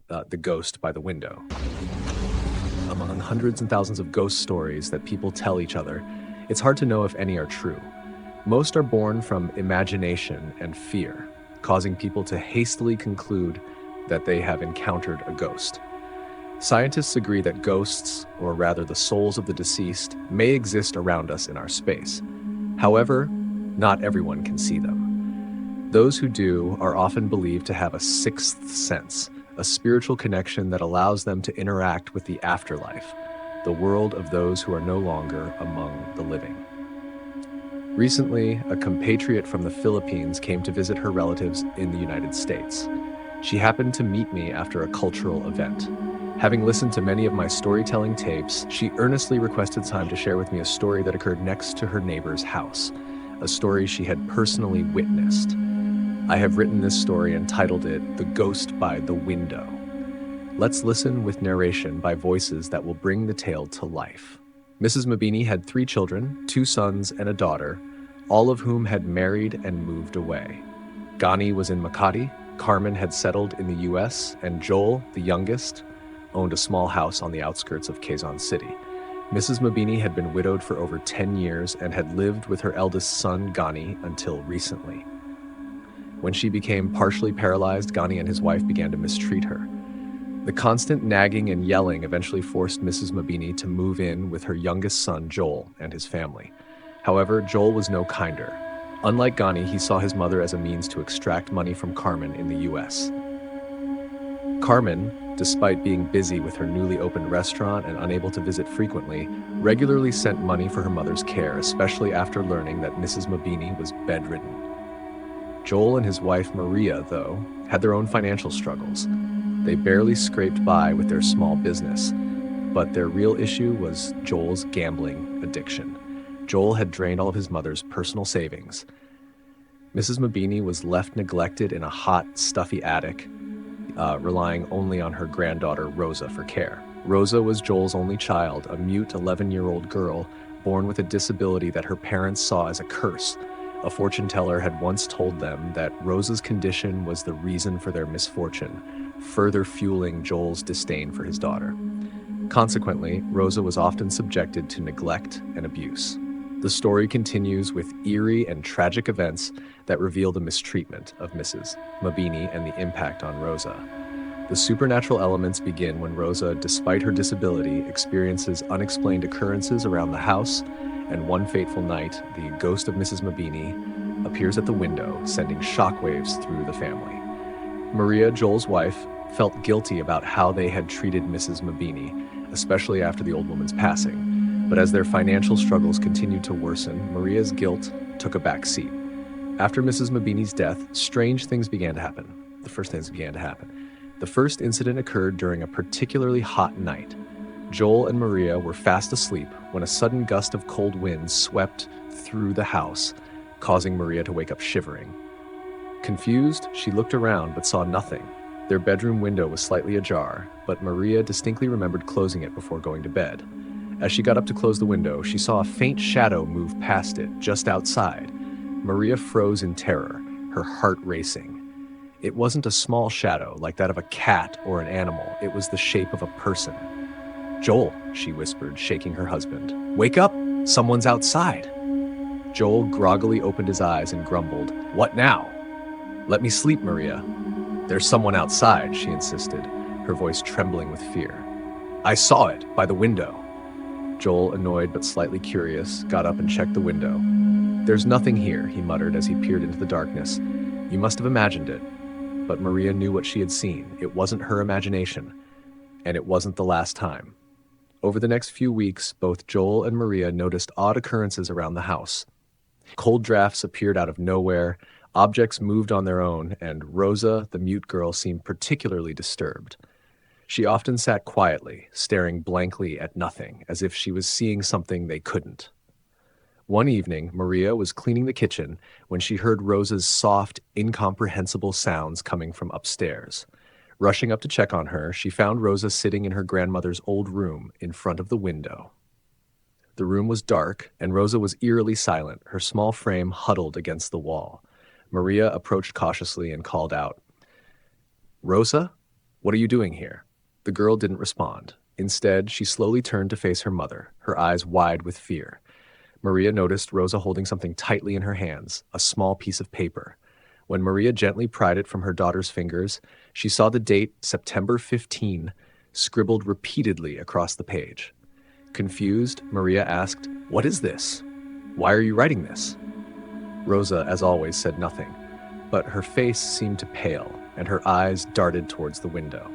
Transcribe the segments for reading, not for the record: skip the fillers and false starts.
The Ghost by the Window. Among hundreds and thousands of ghost stories that people tell each other, it's hard to know if any are true. Most are born from imagination and fear, causing people to hastily conclude that they have encountered a ghost. Scientists agree that ghosts, or rather the souls of the deceased, may exist around us in our space. However, not everyone can see them. Those who do are often believed to have a sixth sense, a spiritual connection that allows them to interact with the afterlife, the world of those who are no longer among the living. Recently, a compatriot from the Philippines came to visit her relatives in the United States. She happened to meet me after a cultural event. Having listened to many of my storytelling tapes, she earnestly requested time to share with me a story that occurred next to her neighbor's house, a story she had personally witnessed. I have written this story and titled it The Ghost by the Window. Let's listen with narration by voices that will bring the tale to life. Mrs. Mabini had 3 children, 2 sons and a daughter, all of whom had married and moved away. Gani was in Makati, Carmen had settled in the US, and Joel, the youngest, owned a small house on the outskirts of Quezon City. Mrs. Mabini had been widowed for over 10 years and had lived with her eldest son, Gani, until recently. When she became partially paralyzed, Gani and his wife began to mistreat her. The constant nagging and yelling eventually forced Mrs. Mabini to move in with her youngest son, Joel, and his family. However, Joel was no kinder. Unlike Gani, he saw his mother as a means to extract money from Carmen in the US. Carmen, despite being busy with her newly opened restaurant and unable to visit frequently, regularly sent money for her mother's care, especially after learning that Mrs. Mabini was bedridden. Joel and his wife Maria, though, had their own financial struggles. They barely scraped by with their small business, but their real issue was Joel's gambling addiction. Joel had drained all of his mother's personal savings. Mrs. Mabini was left neglected in a hot, stuffy attic, relying only on her granddaughter Rosa for care. Rosa was Joel's only child, a mute 11-year-old girl born with a disability that her parents saw as a curse. A fortune teller had once told them that Rosa's condition was the reason for their misfortune, further fueling Joel's disdain for his daughter. Consequently, Rosa was often subjected to neglect and abuse. The story continues with eerie and tragic events that reveal the mistreatment of Mrs. Mabini and the impact on Rosa. The supernatural elements begin when Rosa, despite her disability, experiences unexplained occurrences around the house, and one fateful night, the ghost of Mrs. Mabini appears at the window, sending shockwaves through the family. Maria, Joel's wife, felt guilty about how they had treated Mrs. Mabini, especially after the old woman's passing. But as their financial struggles continued to worsen, Maria's guilt took a back seat. After Mrs. Mabini's death, strange things began to happen. The first incident occurred during a particularly hot night. Joel and Maria were fast asleep when a sudden gust of cold wind swept through the house, causing Maria to wake up shivering. Confused, she looked around but saw nothing. Their bedroom window was slightly ajar, but Maria distinctly remembered closing it before going to bed. As she got up to close the window, she saw a faint shadow move past it, just outside. Maria froze in terror, her heart racing. It wasn't a small shadow like that of a cat or an animal. It was the shape of a person. "Joel," she whispered, shaking her husband. "Wake up! Someone's outside!" Joel groggily opened his eyes and grumbled, "What now?" "Let me sleep, Maria." "There's someone outside," she insisted, her voice trembling with fear. "I saw it, by the window." Joel, annoyed but slightly curious, got up and checked the window. "There's nothing here," he muttered as he peered into the darkness. "You must have imagined it." But Maria knew what she had seen. It wasn't her imagination, and it wasn't the last time. Over the next few weeks, both Joel and Maria noticed odd occurrences around the house. Cold drafts appeared out of nowhere, objects moved on their own, and Rosa, the mute girl, seemed particularly disturbed. She often sat quietly, staring blankly at nothing, as if she was seeing something they couldn't. One evening, Maria was cleaning the kitchen when she heard Rosa's soft, incomprehensible sounds coming from upstairs. Rushing up to check on her, she found Rosa sitting in her grandmother's old room in front of the window. The room was dark, and Rosa was eerily silent, her small frame huddled against the wall. Maria approached cautiously and called out, "Rosa?" What are you doing here?" The girl didn't respond. Instead, she slowly turned to face her mother, her eyes wide with fear. Maria noticed Rosa holding something tightly in her hands, a small piece of paper. When Maria gently pried it from her daughter's fingers, she saw the date September 15 scribbled repeatedly across the page. Confused, Maria asked, "What is this? Why are you writing this?" Rosa, as always, said nothing, but her face seemed to pale, and her eyes darted towards the window.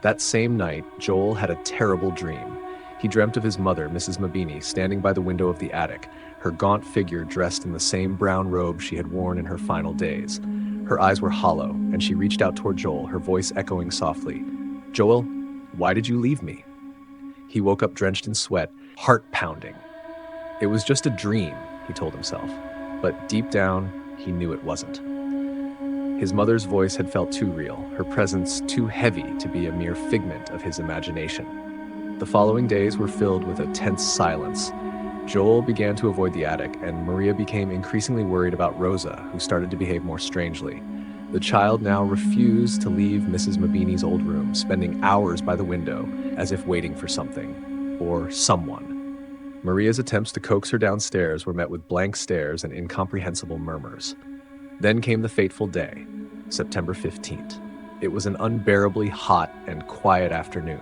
That same night, Joel had a terrible dream. He dreamt of his mother, Mrs. Mabini, standing by the window of the attic, her gaunt figure dressed in the same brown robe she had worn in her final days. Her eyes were hollow, and she reached out toward Joel, her voice echoing softly, "Joel, why did you leave me?" He woke up drenched in sweat, heart pounding. It was just a dream, he told himself, but deep down, he knew it wasn't. His mother's voice had felt too real, her presence too heavy to be a mere figment of his imagination. The following days were filled with a tense silence. Joel began to avoid the attic, and Maria became increasingly worried about Rosa, who started to behave more strangely. The child now refused to leave Mrs. Mabini's old room, spending hours by the window, as if waiting for something, or someone. Maria's attempts to coax her downstairs were met with blank stares and incomprehensible murmurs. Then came the fateful day, September 15th. It was an unbearably hot and quiet afternoon.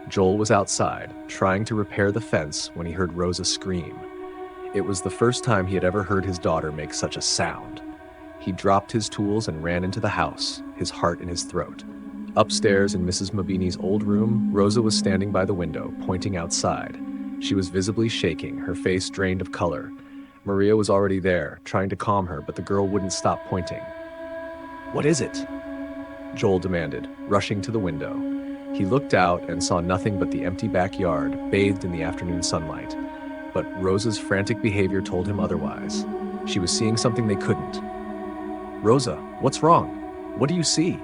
Joel was outside, trying to repair the fence when he heard Rosa scream. It was the first time he had ever heard his daughter make such a sound. He dropped his tools and ran into the house, his heart in his throat. Upstairs in Mrs. Mabini's old room, Rosa was standing by the window, pointing outside. She was visibly shaking, her face drained of color. Maria was already there, trying to calm her, but the girl wouldn't stop pointing. "What is it?" Joel demanded, rushing to the window. He looked out and saw nothing but the empty backyard, bathed in the afternoon sunlight. But Rosa's frantic behavior told him otherwise. She was seeing something they couldn't. "Rosa, what's wrong? What do you see?"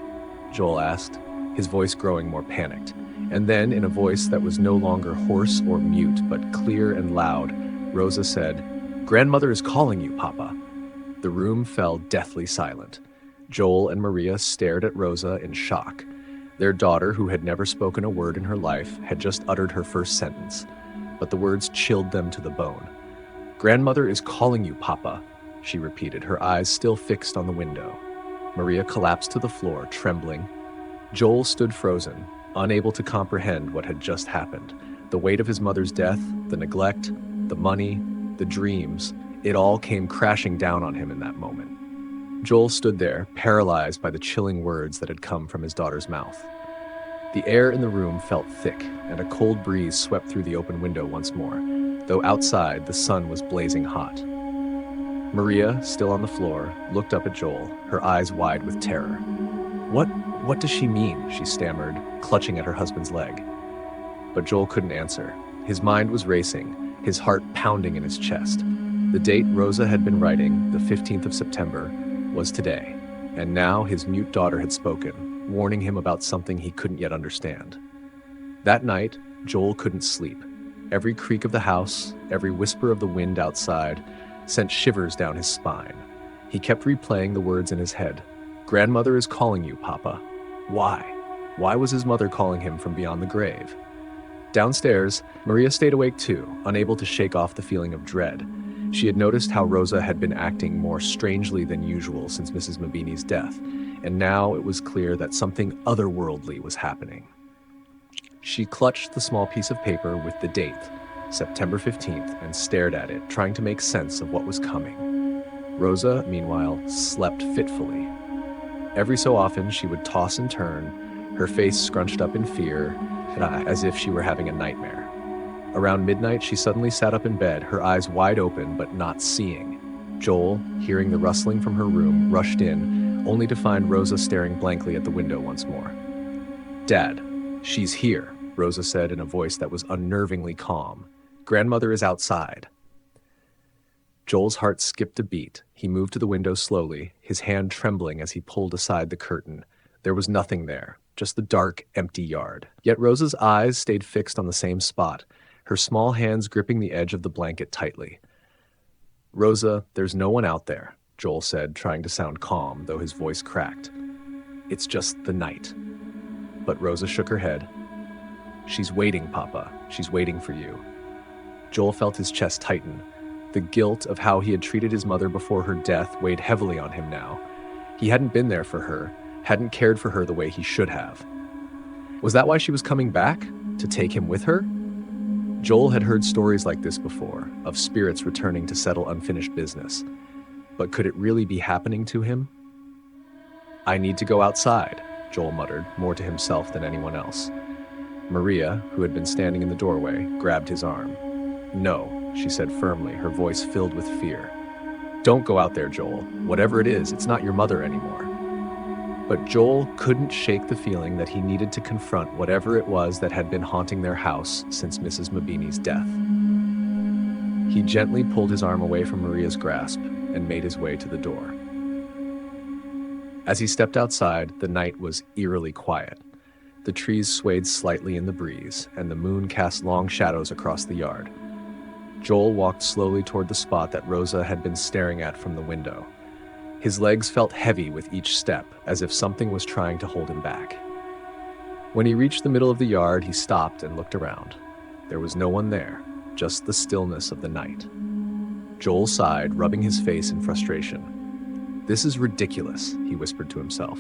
Joel asked, his voice growing more panicked. And then, in a voice that was no longer hoarse or mute, but clear and loud, Rosa said, "Grandmother is calling you, Papa." The room fell deathly silent. Joel and Maria stared at Rosa in shock. Their daughter, who had never spoken a word in her life, had just uttered her first sentence, but the words chilled them to the bone. "Grandmother is calling you, Papa," she repeated, her eyes still fixed on the window. Maria collapsed to the floor, trembling. Joel stood frozen, unable to comprehend what had just happened. The weight of his mother's death, the neglect, the money, the dreams, it all came crashing down on him in that moment. Joel stood there, paralyzed by the chilling words that had come from his daughter's mouth. The air in the room felt thick, and a cold breeze swept through the open window once more, though outside the sun was blazing hot. Maria, still on the floor, looked up at Joel, her eyes wide with terror. What does she mean?" she stammered, clutching at her husband's leg. But Joel couldn't answer. His mind was racing, his heart pounding in his chest. The date Rosa had been writing, the 15th of September, was today, and now his mute daughter had spoken, warning him about something he couldn't yet understand. That night, Joel couldn't sleep. Every creak of the house, every whisper of the wind outside, sent shivers down his spine. He kept replaying the words in his head. "Grandmother is calling you, Papa." Why? Why was his mother calling him from beyond the grave? Downstairs, Maria stayed awake too, unable to shake off the feeling of dread. She had noticed how Rosa had been acting more strangely than usual since Mrs. Mabini's death, and now it was clear that something otherworldly was happening. She clutched the small piece of paper with the date, September 15th, and stared at it, trying to make sense of what was coming. Rosa, meanwhile, slept fitfully. Every so often, she would toss and turn, her face scrunched up in fear, as if she were having a nightmare. Around midnight, she suddenly sat up in bed, her eyes wide open but not seeing. Joel, hearing the rustling from her room, rushed in, only to find Rosa staring blankly at the window once more. "Dad, she's here," Rosa said in a voice that was unnervingly calm. "Grandmother is outside." Joel's heart skipped a beat. He moved to the window slowly, his hand trembling as he pulled aside the curtain. There was nothing there, just the dark, empty yard. Yet Rosa's eyes stayed fixed on the same spot, her small hands gripping the edge of the blanket tightly. "Rosa, there's no one out there," Joel said, trying to sound calm, though his voice cracked. "It's just the night." but Rosa shook her head. "She's waiting, Papa. She's waiting for you." Joel felt his chest tighten. The guilt of how he had treated his mother before her death weighed heavily on him now. He hadn't been there for her, hadn't cared for her the way he should have. Was that why she was coming back? To take him with her? Joel had heard stories like this before, of spirits returning to settle unfinished business. But could it really be happening to him? "I need to go outside," Joel muttered, more to himself than anyone else. Maria, who had been standing in the doorway, grabbed his arm. "No," she said firmly, her voice filled with fear. "Don't go out there, Joel. Whatever it is, it's not your mother anymore." But Joel couldn't shake the feeling that he needed to confront whatever it was that had been haunting their house since Mrs. Mabini's death. He gently pulled his arm away from Maria's grasp and made his way to the door. As he stepped outside, the night was eerily quiet. The trees swayed slightly in the breeze, and the moon cast long shadows across the yard. Joel walked slowly toward the spot that Rosa had been staring at from the window. His legs felt heavy with each step, as if something was trying to hold him back. When he reached the middle of the yard, he stopped and looked around. There was no one there, just the stillness of the night. Joel sighed, rubbing his face in frustration. "This is ridiculous," he whispered to himself.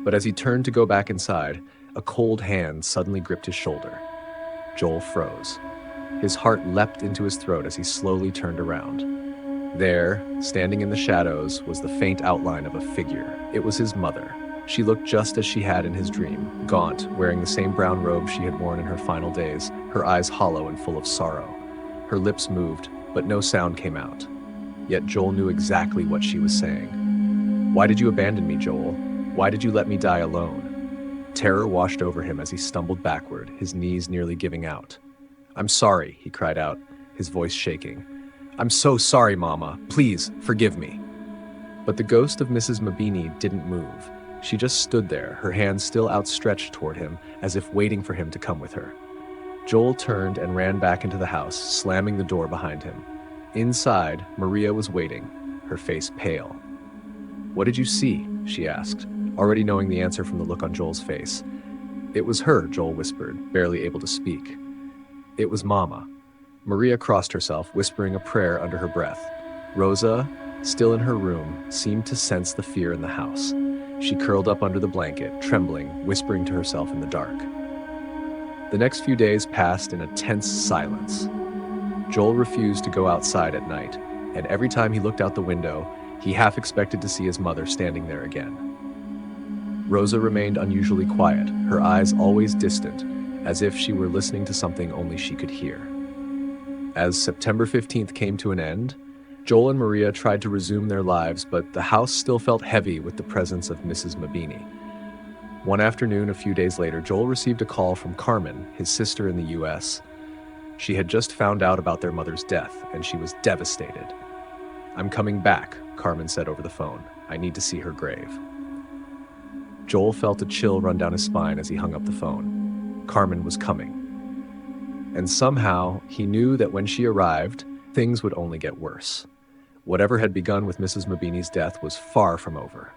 But as he turned to go back inside, a cold hand suddenly gripped his shoulder. Joel froze. His heart leapt into his throat as he slowly turned around. There, standing in the shadows, was the faint outline of a figure. It was his mother. She looked just as she had in his dream, gaunt, wearing the same brown robe she had worn in her final days, her eyes hollow and full of sorrow. Her lips moved, but no sound came out. Yet Joel knew exactly what she was saying. "Why did you abandon me, Joel? Why did you let me die alone?" Terror washed over him as he stumbled backward, his knees nearly giving out. "I'm sorry," he cried out, his voice shaking. "I'm so sorry, Mama. Please, forgive me." But the ghost of Mrs. Mabini didn't move. She just stood there, her hands still outstretched toward him, as if waiting for him to come with her. Joel turned and ran back into the house, slamming the door behind him. Inside, Maria was waiting, her face pale. "What did you see?" she asked, already knowing the answer from the look on Joel's face. "It was her," Joel whispered, barely able to speak. "It was Mama." Maria crossed herself, whispering a prayer under her breath. Rosa, still in her room, seemed to sense the fear in the house. She curled up under the blanket, trembling, whispering to herself in the dark. The next few days passed in a tense silence. Joel refused to go outside at night, and every time he looked out the window, he half expected to see his mother standing there again. Rosa remained unusually quiet, her eyes always distant, as if she were listening to something only she could hear. As September 15th came to an end, Joel and Maria tried to resume their lives, but the house still felt heavy with the presence of Mrs. Mabini. One afternoon, a few days later, Joel received a call from Carmen, his sister in the U.S. She had just found out about their mother's death, and she was devastated. "I'm coming back," Carmen said over the phone. "I need to see her grave." Joel felt a chill run down his spine as he hung up the phone. Carmen was coming. And somehow, he knew that when she arrived, things would only get worse. Whatever had begun with Mrs. Mabini's death was far from over.